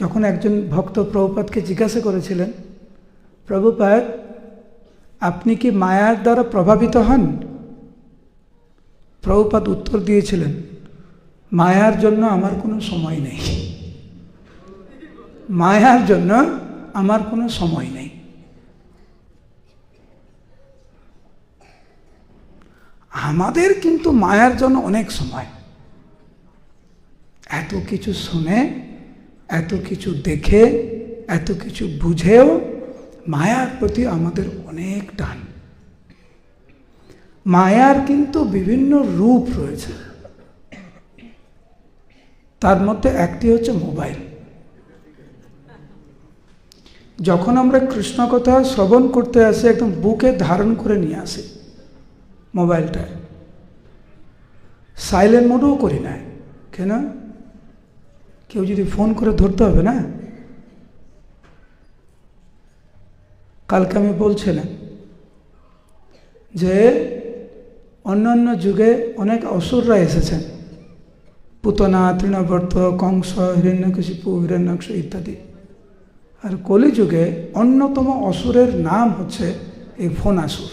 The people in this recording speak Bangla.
যখন একজন ভক্ত প্রভুপাদকে জিজ্ঞাসা করেছিলেন, প্রভুপাদ আপনি কি মায়ার দ্বারা প্রভাবিত হন? প্রভুপাদ উত্তর দিয়েছিলেন, মায়ার জন্য আমার কোনো সময় নেই, মায়ার জন্য আমার কোনো সময় নেই। আমাদের কিন্তু মায়ার জন্য অনেক সময়। এত কিছু শুনে, এত কিছু দেখে, এত কিছু বুঝেও মায়ার প্রতি আমাদের অনেক টান। মায়ার কিন্তু বিভিন্ন রূপ রয়েছে, তার মধ্যে একটি হচ্ছে মোবাইল। যখন আমরা কৃষ্ণ কথা শ্রবণ করতে আসি, একদম বুকে ধারণ করে নিয়ে আসি মোবাইলটা, সাইলেন্ট মোডও করি না। কেন? কেউ যদি ফোন করে ধরতে হবে না। কালকে আমি বলছিলাম যে অন্যান্য যুগে অনেক অসুররা এসেছেন, পুতনা, তৃণবর্ত, কংস, হিরণ্যকশিপু, হিরণ্যাক্ষ ইত্যাদি। আর কলিযুগে অন্যতম অসুরের নাম হচ্ছে এই ফোনাসুর।